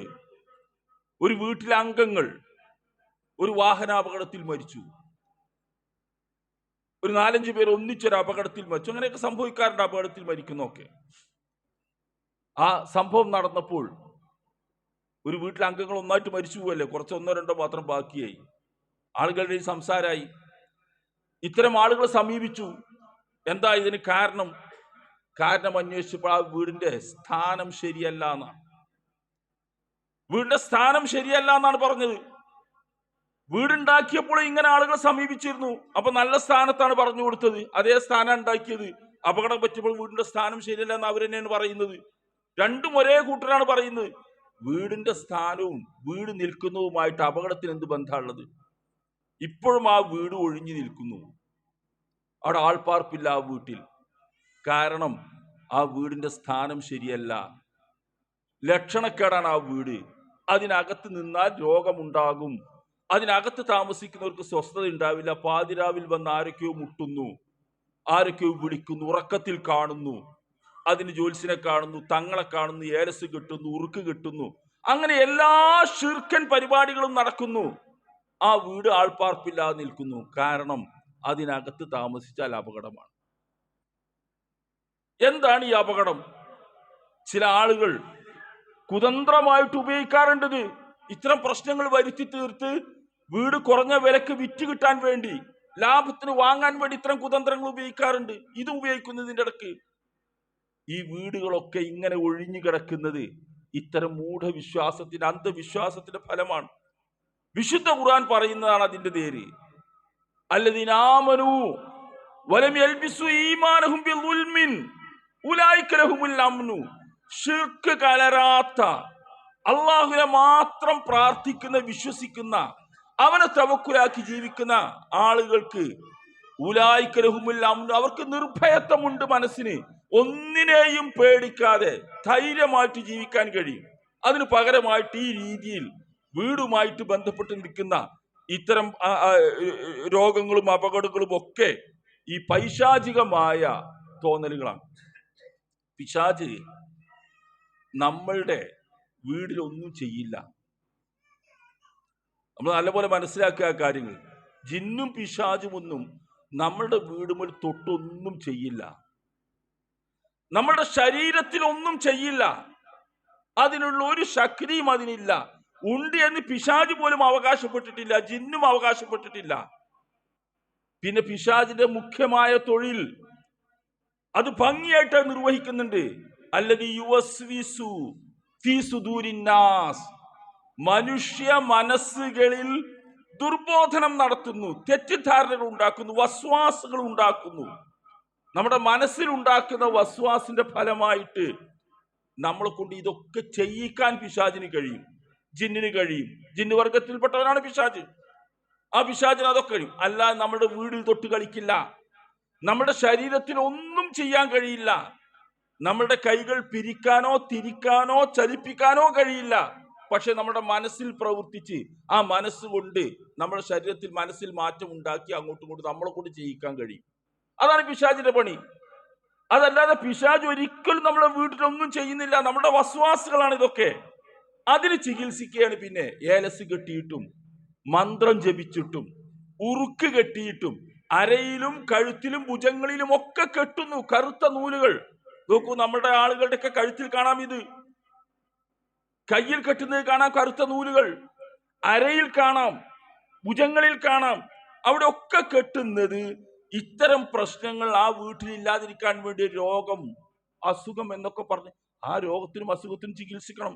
ഒരു വീട്ടിലെ അംഗങ്ങൾ ഒരു വാഹനാപകടത്തിൽ മരിച്ചു. ഒരു 4-5 പേർ ഒന്നിച്ചൊരു അപകടത്തിൽ മരിച്ചു. അങ്ങനെയൊക്കെ സംഭവിക്കാറുണ്ട്, അപകടത്തിൽ മരിക്കുന്നൊക്കെ. ആ സംഭവം നടന്നപ്പോൾ ഒരു വീട്ടിലെ അംഗങ്ങൾ ഒന്നായിട്ട് മരിച്ചു പോവല്ലേ, കുറച്ച് 1-2 മാത്രം ബാക്കിയായി. ആളുകളുടെ സംസാരമായി. ഇത്തരം ആളുകളെ സമീപിച്ചു. എന്താ ഇതിന് കാരണം? കാരണം അന്വേഷിച്ചപ്പോൾ ആ വീടിന്റെ സ്ഥാനം ശരിയല്ല എന്നാണ്. വീടിന്റെ സ്ഥാനം ശരിയല്ല എന്നാണ് പറഞ്ഞത്. വീടുണ്ടാക്കിയപ്പോൾ ഇങ്ങനെ ആളുകളെ സമീപിച്ചിരുന്നു. അപ്പൊ നല്ല സ്ഥാനത്താണ് പറഞ്ഞു കൊടുത്തത്, അതേ സ്ഥാനം ഉണ്ടാക്കിയത്. അപകടം പറ്റിയപ്പോൾ വീടിന്റെ സ്ഥാനം ശരിയല്ല എന്ന് അവർ തന്നെയാണ് പറയുന്നത്. രണ്ടും ഒരേ കൂട്ടരാണ് പറയുന്നത്. വീടിന്റെ സ്ഥാനവും വീട് നിൽക്കുന്നതുമായിട്ട് അപകടത്തിന് എന്ത് ബന്ധമുള്ളത്? ഇപ്പോഴും ആ വീട് ഒഴിഞ്ഞു നിൽക്കുന്നു, അവിടെ ആൾപ്പാർപ്പില്ല ആ വീട്ടിൽ. കാരണം ആ വീടിന്റെ സ്ഥാനം ശരിയല്ല, ലക്ഷണക്കേടാണ് ആ വീട്. അതിനകത്ത് നിന്നാൽ രോഗമുണ്ടാകും, അതിനകത്ത് താമസിക്കുന്നവർക്ക് സ്വസ്ഥത ഉണ്ടാവില്ല. പാതിരാവിൽ വന്ന് ആരൊക്കെയോ മുട്ടുന്നു, ആരൊക്കെയോ വിളിക്കുന്നു, ഉറക്കത്തിൽ കാണുന്നു, അതിന് ജ്യോത്സ്യനെ കാണുന്നു, തങ്ങളെ കാണുന്നു, ഏലസ് കിട്ടുന്നു, ഉറുക്ക് കിട്ടുന്നു. അങ്ങനെ എല്ലാ ശിർക്കൻ പരിപാടികളും നടക്കുന്നു. ആ വീട് ആൾപ്പാർപ്പില്ലാതെ നിൽക്കുന്നു. കാരണം അതിനകത്ത് താമസിച്ചാൽ അപകടമാണ്. എന്താണ് ഈ അപകടം? ചില ആളുകൾ കുതന്ത്രമായിട്ട് ഉപയോഗിക്കാറുണ്ട്. ഇത്തരം പ്രശ്നങ്ങൾ വരുത്തി തീർത്ത് വീട് കുറഞ്ഞ വിലക്ക് വിറ്റ് കിട്ടാൻ വേണ്ടി, ലാഭത്തിന് വാങ്ങാൻ വേണ്ടി ഇത്തരം കുതന്ത്രങ്ങൾ ഉപയോഗിക്കാറുണ്ട്. ഇത് ഉപയോഗിക്കുന്നതിൻ്റെ ഇടക്ക് ഈ വീടുകളൊക്കെ ഇങ്ങനെ ഒഴിഞ്ഞു കിടക്കുന്നത് ഇത്തരം മൂഢവിശ്വാസത്തിന്റെ, അന്ധവിശ്വാസത്തിന്റെ ഫലമാണ്. വിശുദ്ധ ഖുർആൻ പറയുന്നതാണ് അതിന്റെ പേര്. അല്ലദീന ആമനൂ വലം യൽബിസു ഈമാനഹും ബിളുൽമിൻ ഉലൈക ലഹുമുൽ അംനു. ശിർക്ക് കലരാത്ത, അള്ളാഹുവിനെ മാത്രം പ്രാർത്ഥിക്കുന്ന, വിശ്വസിക്കുന്ന, അവനെ തവക്കുലാക്കി ജീവിക്കുന്ന ആളുകൾക്ക് ഉലൈക ലഹുമുൽ അംനു, അവർക്ക് നിർഭയത്വമുണ്ട്. മനസ്സിന് ഒന്നിനെയും പേടിക്കാതെ ധൈര്യമായിട്ട് ജീവിക്കാൻ കഴിയും. അതിന് പകരമായിട്ട് ഈ രീതിയിൽ വീടുമായിട്ട് ബന്ധപ്പെട്ട് നിൽക്കുന്ന ഇത്തരം രോഗങ്ങളും അപകടങ്ങളും ഒക്കെ ഈ പൈശാചികമായ തോന്നലുകളാണ്. പിശാച് നമ്മളുടെ വീടിലൊന്നും ചെയ്യില്ല. നമ്മൾ നല്ലപോലെ മനസ്സിലാക്കുക കാര്യങ്ങൾ. ജിന്നും പിശാചും ഒന്നും നമ്മളുടെ വീടുമുൽ തൊട്ടൊന്നും ചെയ്യില്ല. നമ്മളുടെ ശരീരത്തിൽ ഒന്നും ചെയ്യില്ല. അതിനുള്ള ഒരു ശക്തിയും അതിനില്ല. ഉണ്ട് എന്ന് പിശാച് പോലും അവകാശപ്പെട്ടിട്ടില്ല, ജിന്നും അവകാശപ്പെട്ടിട്ടില്ല. പിന്നെ പിശാചിന്റെ മുഖ്യമായ തൊഴിൽ അത് ഭംഗിയായിട്ട് നിർവഹിക്കുന്നുണ്ട്. അല്ലദീ യുവസ്വിസു ഫീ സുദൂരിന്നാസ്, മനുഷ്യ മനസ്സുകളിൽ ദുർബോധനം നടത്തുന്നു, തെറ്റിദ്ധാരണകൾ ഉണ്ടാക്കുന്നു, വസ്വാസുകൾ ഉണ്ടാക്കുന്നു. നമ്മുടെ മനസ്സിൽ ഉണ്ടാക്കുന്ന വസ്വാസിന്റെ ഫലമായിട്ട് നമ്മളെ കൊണ്ട് ഇതൊക്കെ ചെയ്യിക്കാൻ പിശാചിന് കഴിയും, ജിന്നിന് കഴിയും. ജിന്ന് വർഗത്തിൽപ്പെട്ടവനാണ് പിശാച്. ആ പിശാചിന് അതൊക്കെ കഴിയും. അല്ലാതെ നമ്മുടെ വീടിൽ തൊട്ട് കളിക്കില്ല. നമ്മുടെ ശരീരത്തിൽ ഒന്നും ചെയ്യാൻ കഴിയില്ല. നമ്മുടെ കൈകൾ പിരിക്കാനോ തിരിക്കാനോ ചലിപ്പിക്കാനോ കഴിയില്ല. പക്ഷെ നമ്മുടെ മനസ്സിൽ പ്രവർത്തിച്ച് ആ മനസ്സുകൊണ്ട് നമ്മുടെ ശരീരത്തിൽ, മനസ്സിൽ മാറ്റം ഉണ്ടാക്കി അങ്ങോട്ടും ഇങ്ങോട്ടും നമ്മളെ കൊണ്ട് ചെയ്യിക്കാൻ കഴിയും. അതാണ് പിശാചിന്റെ പണി. അതല്ലാതെ പിശാച് ഒരിക്കലും നമ്മുടെ വീട്ടിലൊന്നും ചെയ്യുന്നില്ല. നമ്മുടെ വസ്വാസുകളാണ് ഇതൊക്കെ. അതിന് ചികിത്സിക്കുകയാണ്. പിന്നെ ഏലസ് കെട്ടിയിട്ടും മന്ത്രം ജപിച്ചിട്ടും ഉറുക്ക് കെട്ടിയിട്ടും അരയിലും കഴുത്തിലും ഭുജങ്ങളിലും ഒക്കെ കെട്ടുന്നു കറുത്ത നൂലുകൾ. നോക്കൂ, നമ്മുടെ ആളുകളുടെയൊക്കെ കഴുത്തിൽ കാണാം ഇത്, കയ്യിൽ കെട്ടുന്നത് കാണാം കറുത്ത നൂലുകൾ, അരയിൽ കാണാം, ഭുജങ്ങളിൽ കാണാം. അവിടെ ഒക്കെ കെട്ടുന്നത് ഇത്തരം പ്രശ്നങ്ങൾ ആ വീട്ടിൽ ഇല്ലാതിരിക്കാൻ വേണ്ടി. രോഗം, അസുഖം എന്നൊക്കെ പറഞ്ഞ് ആ രോഗത്തിനും അസുഖത്തിനും ചികിത്സിക്കണം.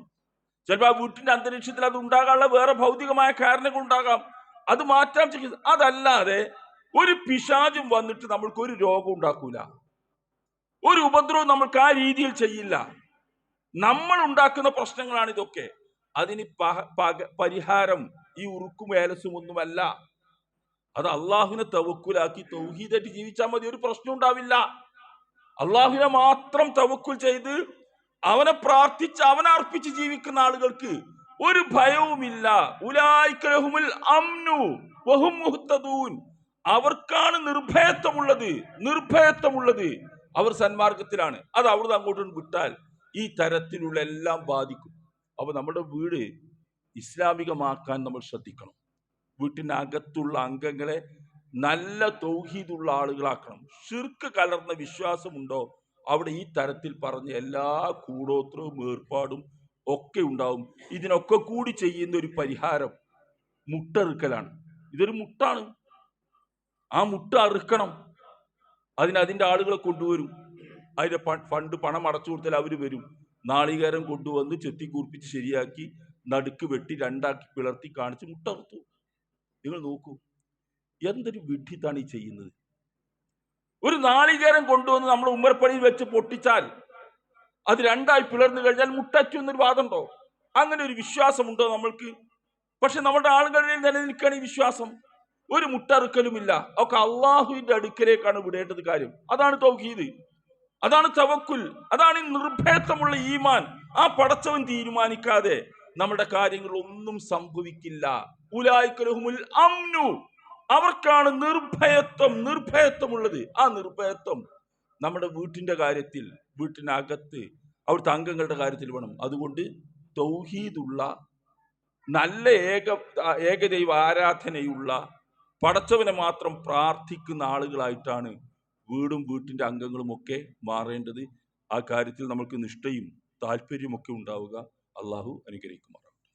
ചിലപ്പോൾ ആ വീട്ടിന്റെ അന്തരീക്ഷത്തിൽ അത് ഉണ്ടാകാനുള്ള വേറെ ഭൗതികമായ കാരണങ്ങൾ ഉണ്ടാകാം, അത് മാറ്റാൻ ചികിത്സ. അതല്ലാതെ ഒരു പിശാചും വന്നിട്ട് നമ്മൾക്ക് ഒരു രോഗം ഉണ്ടാക്കൂല, ഒരു ഉപദ്രവം നമ്മൾക്ക് ആ രീതിയിൽ ചെയ്യില്ല. നമ്മൾ ഉണ്ടാക്കുന്ന പ്രശ്നങ്ങളാണ് ഇതൊക്കെ. അതിന് പരിഹാരം ഈ ഉറുക്കും ഏലസും ഒന്നുമല്ല. അത് അള്ളാഹുവിനെ തവക്കുലാക്കി തൗഹീദായിട്ട് ജീവിച്ചാൽ മതി, ഒരു പ്രശ്നം ഉണ്ടാവില്ല. അള്ളാഹുവിനെ മാത്രം തവക്കുൽ ചെയ്ത് അവനെ പ്രാർത്ഥിച്ച് അവനെ അർപ്പിച്ച് ജീവിക്കുന്ന ആളുകൾക്ക് ഒരു ഭയവുമില്ല. ഉലൈക ലഹുമുൽ അംനു വഹും മുഹ്തദൂൻ, അവർക്കാണ് നിർഭയത്വമുള്ളത്. അവർ സന്മാർഗത്തിലാണ്. അത് അവിടുന്ന് അങ്ങോട്ട് വിട്ടാൽ ഈ തരത്തിലുള്ള എല്ലാം ബാധിക്കും. അപ്പൊ നമ്മുടെ വീട് ഇസ്ലാമികമാക്കാൻ നമ്മൾ ശ്രദ്ധിക്കണം. വീട്ടിനകത്തുള്ള അംഗങ്ങളെ നല്ല തൗഹീദുള്ള ആളുകളാക്കണം. ശിർക്ക് കലർന്ന വിശ്വാസമുണ്ടോ അവിടെ ഈ തരത്തിൽ പറഞ്ഞ എല്ലാ കൂടോത്രവും ഏർപ്പാടും ഒക്കെ ഉണ്ടാവും. ഇതിനൊക്കെ കൂടി ചെയ്യുന്ന ഒരു പരിഹാരം മുട്ടറുക്കലാണ്. ഇതൊരു മുട്ടാണ്. ആ മുട്ട അറുക്കണം. അതിന്റെ ആളുകളെ കൊണ്ടുവരും. അതിന്റെ ഫണ്ട് പണം അടച്ചു കൊടുത്താൽ അവർ വരും. നാളികേരം കൊണ്ടുവന്ന് ചെത്തിക്കൂർപ്പിച്ച് ശരിയാക്കി നടുക്ക് വെട്ടി രണ്ടാക്കി പിളർത്തി കാണിച്ച് മുട്ടറുത്തു. നിങ്ങൾ നോക്കൂ, എന്തൊരു വിഡ്ഢിത്താണ് ഈ ചെയ്യുന്നത്. ഒരു നാളികേരം കൊണ്ടുവന്ന് നമ്മൾ ഉമ്മർപ്പടിയിൽ വെച്ച് പൊട്ടിച്ചാൽ അത് രണ്ടായി പിളർന്നു കഴിഞ്ഞാൽ മുട്ടറ്റുന്നൊരു വാദമുണ്ടോ? അങ്ങനെ ഒരു വിശ്വാസമുണ്ടോ നമ്മൾക്ക്? പക്ഷെ നമ്മുടെ ആളുകളിൽ നിലനിൽക്കുകയാണ് ഈ വിശ്വാസം. ഒരു മുട്ടറുക്കലുമില്ല. ഒക്കെ അള്ളാഹുവിന്റെ അടുക്കലേക്കാണ് വിടേണ്ടത് കാര്യം. അതാണ് തൗഹീദ്, അതാണ് തവക്കുൽ, അതാണ് നിർഭയത്വമുള്ള ഈമാൻ. ആ പടച്ചവൻ തീരുമാനിക്കാതെ നമ്മുടെ കാര്യങ്ങൾ ഒന്നും സംഭവിക്കില്ല. ഉലൈക ലഹുമുൽ അംനു, അവർക്കാണ് നിർഭയത്വമുള്ളത്. ആ നിർഭയത്വം നമ്മുടെ വീട്ടിന്റെ കാര്യത്തിൽ, വീട്ടിനകത്ത് അവിടുത്തെ അംഗങ്ങളുടെ കാര്യത്തിൽ വേണം. അതുകൊണ്ട് തൗഹീദുള്ള, നല്ല ഏകദൈവ ആരാധനയുള്ള, പടച്ചവനെ മാത്രം പ്രാർത്ഥിക്കുന്ന ആളുകളായിട്ടാണ് വീടും വീട്ടിന്റെ അംഗങ്ങളും ഒക്കെ മാറേണ്ടത്. ആ കാര്യത്തിൽ നമ്മൾക്ക് നിഷ്ഠയും താല്പര്യമൊക്കെ ഉണ്ടാവുക. അള്ളാഹു അനുഗ്രഹിക്കുമാറാകട്ടെ.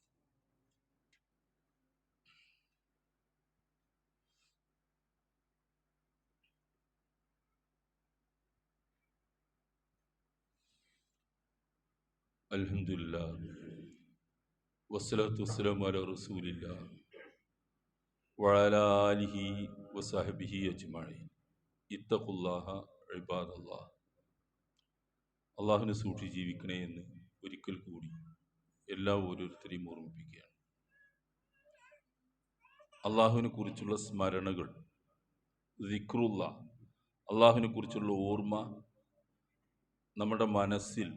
അൽഹംദുലില്ലാ വസ്സലാത്തു വസ്സലാമു അലാ റസൂലില്ലാ വഅലാ ആലിഹി വസഹബിഹി അജ്മഈൻ. ഇത്തഖുല്ലാഹ ഇബാദല്ലാഹ്. അള്ളാഹുവിനെ സൂക്ഷിച്ച് ജീവിക്കണേ എന്ന് ഒരിക്കൽ കൂടി എല്ലാ ഓരോരുത്തരെയും ഓർമ്മിപ്പിക്കുകയാണ്. അള്ളാഹുവിനെ കുറിച്ചുള്ള സ്മരണകൾ, ദിക്റുള്ള, അള്ളാഹുവിനെ കുറിച്ചുള്ള ഓർമ്മ നമ്മുടെ മനസ്സിൽ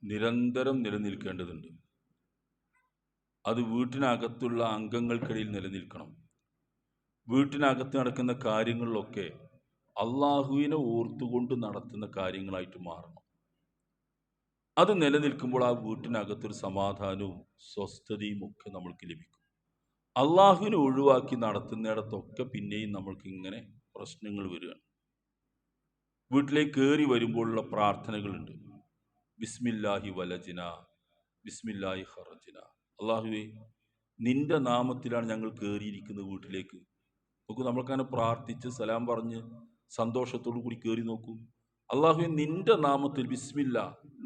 നിരന്തരം നിലനിൽക്കേണ്ടതുണ്ട്. അത് വീട്ടിനകത്തുള്ള അംഗങ്ങൾക്കിടയിൽ നിലനിൽക്കണം. വീട്ടിനകത്ത് നടക്കുന്ന കാര്യങ്ങളിലൊക്കെ അള്ളാഹുവിനെ ഓർത്തുകൊണ്ട് നടത്തുന്ന കാര്യങ്ങളായിട്ട് മാറണം. അത് നിലനിൽക്കുമ്പോൾ ആ വീട്ടിനകത്തൊരു സമാധാനവും സ്വസ്ഥതയും ഒക്കെ നമ്മൾക്ക് ലഭിക്കും. അള്ളാഹുവിനെ ഒഴിവാക്കി നടത്തുന്നിടത്തൊക്കെ പിന്നെയും നമ്മൾക്ക് ഇങ്ങനെ പ്രശ്നങ്ങൾ വരികയാണ്. വീട്ടിലേക്ക് കയറി വരുമ്പോഴുള്ള പ്രാർത്ഥനകളുണ്ട്. ബിസ്മില്ലാഹി വലജിന ബിസ്മില്ലാഹി ഖറജിന. അള്ളാഹുവേ, നിന്റെ നാമത്തിലാണ് ഞങ്ങൾ കയറിയിരിക്കുന്നത് വീട്ടിലേക്ക്. നോക്കൂ, നമ്മൾക്കങ്ങനെ പ്രാർത്ഥിച്ച് സലാം പറഞ്ഞ് സന്തോഷത്തോടു കൂടി കയറി നോക്കൂ. അള്ളാഹുവേ, നിന്റെ നാമത്തിൽ, ബിസ്മില്ല,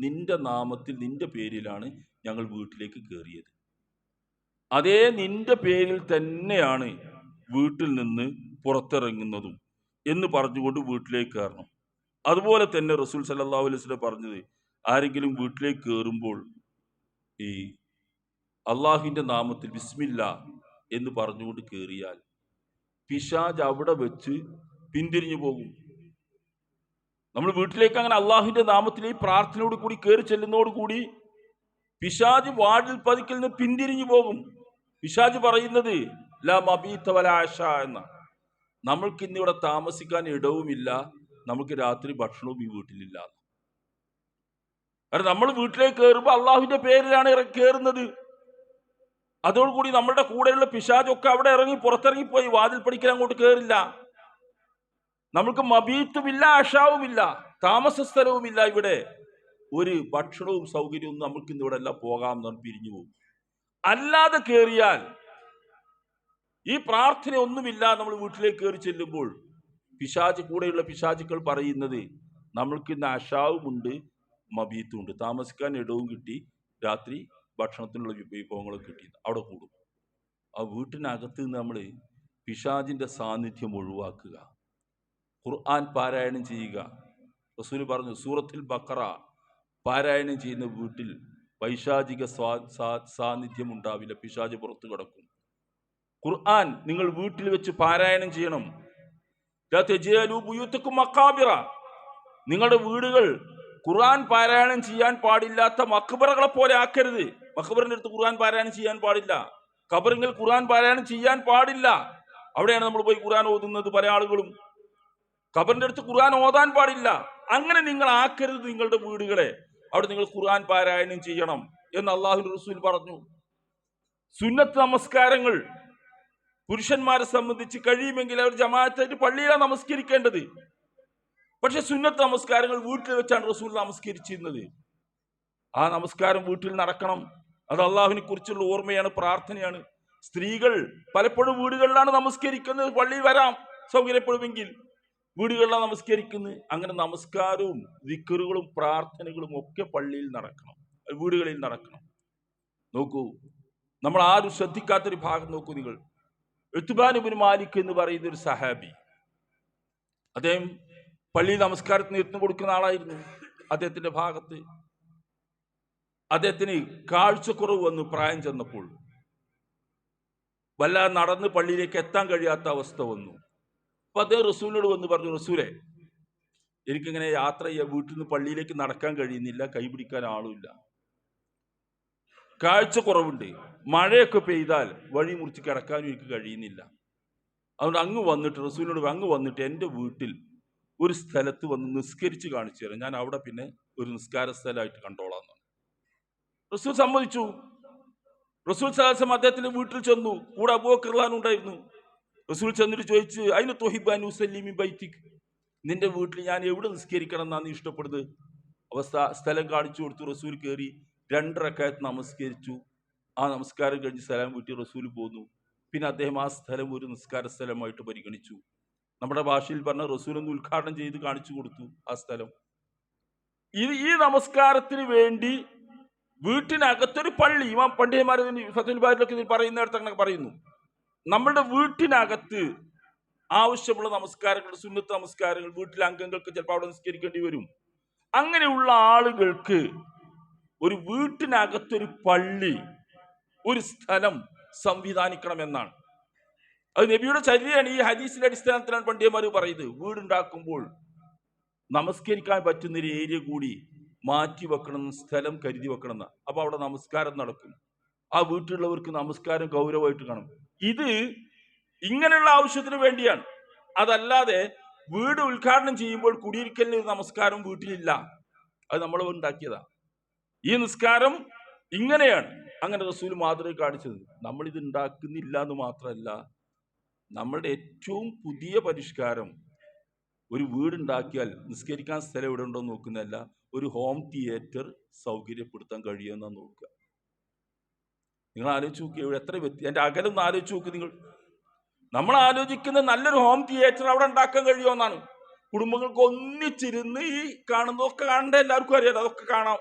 നിന്റെ നാമത്തിൽ, നിന്റെ പേരിലാണ് ഞങ്ങൾ വീട്ടിലേക്ക് കയറിയത്. അതേ നിന്റെ പേരിൽ തന്നെയാണ് വീട്ടിൽ നിന്ന് പുറത്തിറങ്ങുന്നതും എന്ന് പറഞ്ഞുകൊണ്ട് വീട്ടിലേക്ക് കയറണം. അതുപോലെ തന്നെ റസൂൽ സല്ലല്ലാഹു അലൈഹി വസല്ലം പറഞ്ഞത്, ആരെങ്കിലും വീട്ടിലേക്ക് കയറുമ്പോൾ ഈ അള്ളാഹുവിൻ്റെ നാമത്തിൽ ബിസ്മില്ല എന്ന് പറഞ്ഞുകൊണ്ട് കയറിയാൽ പിശാച് അവിടെ വെച്ച് പിന്തിരിഞ്ഞു പോകും. നമ്മൾ വീട്ടിലേക്ക് അങ്ങനെ അള്ളാഹുവിൻ്റെ നാമത്തിൽ ഈ പ്രാർത്ഥനയോട് കൂടി കയറി ചെല്ലുന്നതോടുകൂടി പിശാച് വാതിൽ പതിക്കൽ നിന്ന് പിന്തിരിഞ്ഞു പോകും. പിശാച് പറയുന്നത് ലാ മബീത വലാ അശാ എന്ന, നമ്മൾക്ക് ഇന്നിവിടെ താമസിക്കാൻ ഇടവുമില്ല, നമുക്ക് രാത്രി ഭക്ഷണവും ഈ വീട്ടിലില്ല. കാരണം നമ്മൾ വീട്ടിലേക്ക് കയറുമ്പോൾ അള്ളാഹുവിന്റെ പേരിലാണ് കയറുന്നത്. അതോടുകൂടി നമ്മളുടെ കൂടെയുള്ള പിശാചൊക്കെ അവിടെ ഇറങ്ങി പുറത്തിറങ്ങിപ്പോയി, വാതിൽ പടിക്കൽ അങ്ങോട്ട് കയറില്ല. നമ്മൾക്ക് മബീത്തുമില്ല, അഷാവുമില്ല, താമസ സ്ഥലവുമില്ല. ഇവിടെ ഒരു ഭക്ഷണവും സൗകര്യവും നമ്മൾക്ക് ഇന്ന് ഇവിടെ എല്ലാം പോകാം എന്ന് പിരിഞ്ഞു പോകും. അല്ലാതെ കയറിയാൽ ഈ പ്രാർത്ഥന ഒന്നുമില്ല, നമ്മൾ വീട്ടിലേക്ക് കയറി ചെല്ലുമ്പോൾ പിശാച്, കൂടെയുള്ള പിശാചുക്കൾ പറയുന്നത് നമ്മൾക്ക് ഇന്ന് അഷാവുമുണ്ട്, മബീത്തുമുണ്ട്, താമസിക്കാൻ ഇടവും കിട്ടി, രാത്രി ഭക്ഷണത്തിനുള്ള വിഭവങ്ങളൊക്കെ കിട്ടി, അവിടെ കൂടും. ആ വീട്ടിനകത്ത് നിന്ന് നമ്മൾ പിശാചിന്റെ സാന്നിധ്യം ഒഴിവാക്കുക, ഖുർആൻ പാരായണം ചെയ്യുക. റസൂൽ പറഞ്ഞു, സൂറത്തുൽ ബഖറ പാരായണം ചെയ്യുന്ന വീട്ടിൽ പൈശാചിക സാന്നിധ്യം ഉണ്ടാവില്ല, പിശാച് പുറത്തു കിടക്കും. ഖുർആൻ നിങ്ങൾ വീട്ടിൽ വെച്ച് പാരായണം ചെയ്യണം. നിങ്ങളുടെ വീടുകൾ ഖുർആൻ പാരായണം ചെയ്യാൻ പാടില്ലാത്ത മഖ്ബറകളെ പോലെ ആക്കരുത്. മഖ്ബറിന്റെ അടുത്ത് ഖുർആൻ പാരായണം ചെയ്യാൻ പാടില്ല, ഖബറിൽ ഖുർആൻ പാരായണം ചെയ്യാൻ പാടില്ല. അവിടെയാണ് നമ്മൾ പോയി ഖുർആൻ ഓതുന്നത് പല ആളുകളും. ഖബറിന്റെ അടുത്ത് ഖുർആൻ ഓതാൻ പാടില്ല. അങ്ങനെ നിങ്ങൾ ആക്കരുത് നിങ്ങളുടെ വീടുകളെ. അവിടെ നിങ്ങൾ ഖുർആൻ പാരായണം ചെയ്യണം എന്ന് അല്ലാഹുവിന്റെ റസൂൽ പറഞ്ഞു. സുന്നത്ത് നമസ്കാരങ്ങൾ പുരുഷന്മാരെ സംബന്ധിച്ച് കഴിയുമെങ്കിൽ അവർ ജമാഅത്തായിട്ട് പള്ളിയിലാണ് നമസ്കരിക്കേണ്ടത്. പക്ഷെ സുന്നത്ത് നമസ്കാരങ്ങൾ വീട്ടിൽ വെച്ചാണ് റസൂൽ നമസ്കരിച്ചിരുന്നത്. ആ നമസ്കാരം വീട്ടിൽ നടക്കണം. അത് അള്ളാഹുവിനെ കുറിച്ചുള്ള ഓർമ്മയാണ്, പ്രാർത്ഥനയാണ്. സ്ത്രീകൾ പലപ്പോഴും വീടുകളിലാണ് നമസ്കരിക്കുന്നത്. പള്ളിയിൽ വരാം സൗകര്യപ്പെടുമെങ്കിൽ, വീടുകളിലാണ് നമസ്കരിക്കുന്നത്. അങ്ങനെ നമസ്കാരവും ദിക്റുകളും പ്രാർത്ഥനകളും ഒക്കെ പള്ളിയിൽ നടക്കണം, വീടുകളിൽ നടക്കണം. നോക്കൂ, നമ്മൾ ആരും ശ്രദ്ധിക്കാത്തൊരു ഭാഗം നോക്കൂ നിങ്ങൾ. ഉത്ബാൻ ഇബ്നു മാലിക് എന്ന് പറയുന്ന ഒരു സഹാബി, അദ്ദേഹം പള്ളിയിൽ നമസ്കാരത്തിന് എത്തുന്നു കൊടുക്കുന്ന ആളായിരുന്നു. അദ്ദേഹത്തിന്റെ ഭാഗത്ത് അദ്ദേഹത്തിന് കാഴ്ചക്കുറവ് വന്നു. പ്രായം ചെന്നപ്പോൾ വല്ലാതെ നടന്ന് പള്ളിയിലേക്ക് എത്താൻ കഴിയാത്ത അവസ്ഥ വന്നു. അപ്പൊ അദ്ദേഹം റസൂലിനോട് വന്ന് പറഞ്ഞു, റസൂലെ, എനിക്കിങ്ങനെ യാത്ര ചെയ്യാൻ, വീട്ടിൽ നിന്ന് പള്ളിയിലേക്ക് നടക്കാൻ കഴിയുന്നില്ല, കൈപിടിക്കാൻ ആളുമില്ല, കാഴ്ചക്കുറവുണ്ട്, മഴയൊക്കെ പെയ്താൽ വഴി മുറിച്ച് കിടക്കാനും എനിക്ക് കഴിയുന്നില്ല. അതുകൊണ്ട് അങ്ങ് വന്നിട്ട്, റസൂലിനോട് അങ്ങ് വന്നിട്ട് എൻ്റെ വീട്ടിൽ ഒരു സ്ഥലത്ത് വന്ന് നിസ്കരിച്ച് കാണിച്ചു തരാം, ഞാൻ അവിടെ പിന്നെ ഒരു നിസ്കാര സ്ഥലമായിട്ട് കണ്ടോളാം എന്നാണ്. റസൂൽ സമ്മതിച്ചു. റസൂൽ സല്ലല്ലാഹു അലൈഹി വസല്ലം അദ്ദേഹത്തിന്റെ വീട്ടിൽ ചെന്നു. കൂടെ അബൂബക്കർ റളിയല്ലാഹു ഉണ്ടായിരുന്നു. റസൂൽ ചെന്നിട്ട് ചോദിച്ചു, അയിന തുഹിബ്ബു അൻ ഉസല്ലി മിൻ ബൈതിക്, നിന്റെ വീട്ടിൽ ഞാൻ എവിടെ നിസ്കരിക്കണം എന്നാണ് നീ ഇഷ്ടപ്പെടുന്നത്? സ്ഥലം കാണിച്ചു കൊടുത്തു. റസൂൽ കയറി 2 റക്അത്ത് നമസ്കരിച്ചു. ആ നമസ്കാരം കഴിഞ്ഞ് സലാം വീട്ടി റസൂൽ പോന്നു. പിന്നെ അദ്ദേഹം ആ സ്ഥലം ഒരു നിസ്കാര സ്ഥലമായിട്ട് പരിഗണിച്ചു. നമ്മുടെ ഭാഷയിൽ പറഞ്ഞ റസൂലൊന്ന് ഉദ്ഘാടനം ചെയ്ത് കാണിച്ചു കൊടുത്തു ആ സ്ഥലം. ഈ നമസ്കാരത്തിന് വേണ്ടി വീട്ടിനകത്തൊരു പള്ളി. ഇമാം പണ്ഡിതന്മാർ ഫത്തുൽ ബാരിലൊക്കെ ഇതിൽ പറയുന്നിടത്ത് അങ്ങനെ പറയുന്നു. നമ്മളുടെ വീട്ടിനകത്ത് ആവശ്യമുള്ള നമസ്കാരങ്ങൾ, സുന്നത്ത് നമസ്കാരങ്ങൾ വീട്ടിലെ അംഗങ്ങൾക്ക് ചിലപ്പോൾ അവിടെ നിസ്കരിക്കേണ്ടി വരും. അങ്ങനെയുള്ള ആളുകൾക്ക് ഒരു വീട്ടിനകത്തൊരു പള്ളി, ഒരു സ്ഥലം സംവിധാനിക്കണം എന്നാണ്. അത് നബിയുടെ ചര്യയാണ്. ഈ ഹദീസിന്റെ അടിസ്ഥാനത്തിലാണ് പണ്ഡിതന്മാർ പറയുന്നത്. വീടുണ്ടാക്കുമ്പോൾ നമസ്കരിക്കാൻ പറ്റുന്ന ഒരു ഏരിയ കൂടി മാറ്റി വെക്കണം, സ്ഥലം കരുതി വെക്കണം എന്നാ. അപ്പൊ അവിടെ നമസ്കാരം നടക്കും. ആ വീട്ടിലുള്ളവർക്ക് നമസ്കാരം ഗൗരവമായിട്ട് കാണും. ഇത് ഇങ്ങനെയുള്ള ആവശ്യത്തിന് വേണ്ടിയാണ്. അതല്ലാതെ വീട് ഉദ്ഘാടനം ചെയ്യുമ്പോൾ കുടിയിരിക്കലിന് നമസ്കാരം വീട്ടിലില്ല, അത് നമ്മൾ ഉണ്ടാക്കിയതാ. ഈ നിസ്കാരം ഇങ്ങനെയാണ്. അങ്ങനെ റസൂൽ മാതൃക കാണിച്ചത്. നമ്മൾ ഇത് ഉണ്ടാക്കുന്നില്ല എന്ന് മാത്രമല്ല, നമ്മളുടെ ഏറ്റവും പുതിയ പരിഷ്കാരം ഒരു വീടുണ്ടാക്കിയാൽ നിസ്കരിക്കാൻ സ്ഥലം എവിടെ ഉണ്ടോ നോക്കുന്നതല്ല, ഒരു ഹോം തിയേറ്റർ സൗകര്യപ്പെടുത്താൻ കഴിയുമെന്നാ നോക്കുക. നിങ്ങൾ ആലോചിച്ച് നോക്കുക, എത്ര എൻ്റെ അകലൊന്ന് ആലോചിച്ച് നോക്കുക നിങ്ങൾ. നമ്മൾ ആലോചിക്കുന്ന നല്ലൊരു ഹോം തിയേറ്റർ അവിടെ ഉണ്ടാക്കാൻ കഴിയുമെന്നാണ്. കുടുംബങ്ങൾക്ക് ഒന്നിച്ചിരുന്ന് ഈ കാണുന്നതൊക്കെ കാണേണ്ട എല്ലാവർക്കും അറിയാം, അതൊക്കെ കാണാം.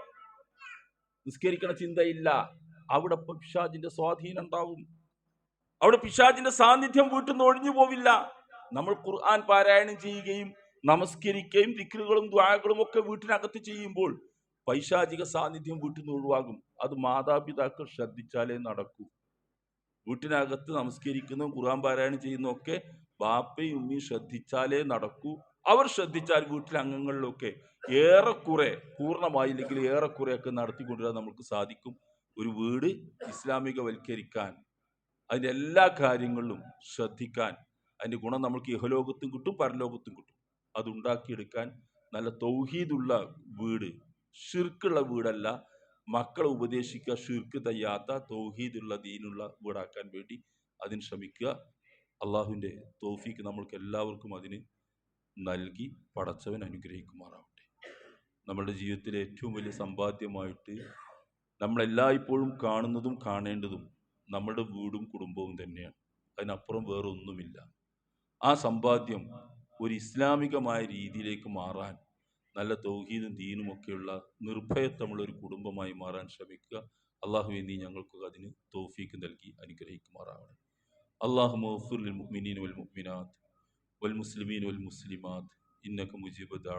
നിസ്കരിക്കണ ചിന്തയില്ല. അവിടെ പിശാചിന്റെ സ്വാധീനം ഉണ്ടാവും. അവിടെ പിശാചിന്റെ സാന്നിധ്യം വീട്ടിൽ നിന്ന് ഒഴിഞ്ഞു പോവില്ല. നമ്മൾ ഖുർആൻ പാരായണം ചെയ്യുകയും നമസ്കരിക്കുകയും ദിക്റുകളും ദുആകളും ഒക്കെ വീട്ടിനകത്ത് ചെയ്യുമ്പോൾ പൈശാചിക സാന്നിധ്യം വീട്ടിൽ നിന്ന് ഒഴിവാകും. അത് മാതാപിതാക്കൾ ശ്രദ്ധിച്ചാലേ നടക്കൂ. വീട്ടിനകത്ത് നമസ്കരിക്കുന്നതും ഖുർആൻ പാരായണം ചെയ്യുന്നതൊക്കെ ബാപ്പയും ഉമ്മയും ശ്രദ്ധിച്ചാലേ നടക്കൂ. അവർ ശ്രദ്ധിച്ചാൽ വീട്ടിലെ അംഗങ്ങളിലൊക്കെ ഏറെക്കുറെ, പൂർണ്ണമായില്ലെങ്കിൽ ഏറെക്കുറെയൊക്കെ നടത്തിക്കൊണ്ടുവരാൻ നമുക്ക് സാധിക്കും. ഒരു വീട് ഇസ്ലാമികവൽക്കരിക്കാൻ, അതിൻ്റെ എല്ലാ കാര്യങ്ങളിലും ശ്രദ്ധിക്കാൻ, അതിൻ്റെ ഗുണം നമുക്ക് ഇഹലോകത്തും കിട്ടും പരലോകത്തും കിട്ടും. അതുണ്ടാക്കിയെടുക്കാൻ നല്ല തൗഹീദുള്ള വീട്, ഷിർക്കുള്ള വീടല്ല. മക്കളെ ഉപദേശിക്കുക ഷിർക്ക് തയ്യാത്ത തൗഹീദുള്ള ദീനുള്ള വീടാക്കാൻ വേണ്ടി അതിന് ശ്രമിക്കുക. അള്ളാഹുവിൻ്റെ തൗഫീക്ക് നമ്മൾക്ക് എല്ലാവർക്കും അതിന് നൽകി പടച്ചവൻ അനുഗ്രഹിക്കുമാറാവട്ടെ. നമ്മുടെ ജീവിതത്തിലെ ഏറ്റവും വലിയ സമ്പാദ്യമായിട്ട് നമ്മളെല്ലായ്പ്പോഴും കാണുന്നതും കാണേണ്ടതും നമ്മുടെ വീടും കുടുംബവും തന്നെയാണ്. അതിനപ്പുറം വേറെ ഒന്നുമില്ല. ആ സമ്പാദ്യം ഒരു ഇസ്ലാമികമായ രീതിയിലേക്ക് മാറാൻ, നല്ല തൗഹീദും ദീനും ഒക്കെയുള്ള നിർഭയത്വമുള്ള ഒരു കുടുംബമായി മാറാൻ ശ്രമിക്കുക. അള്ളാഹുവേ, നീ ഞങ്ങൾക്ക് അതിന് തൗഫീക്ക് നൽകി അനുഗ്രഹിക്കുമാറാവണം. അല്ലാഹുമ്മ ഗ്ഫിർ ലിൽ മുഅ്മിനീന വൽ മുഅ്മിനാത്ത് വൽ മുസ്ലിമീന വൽ മുസ്ലിമാത്ത് ഇന്നക മുജീബു ദഅവ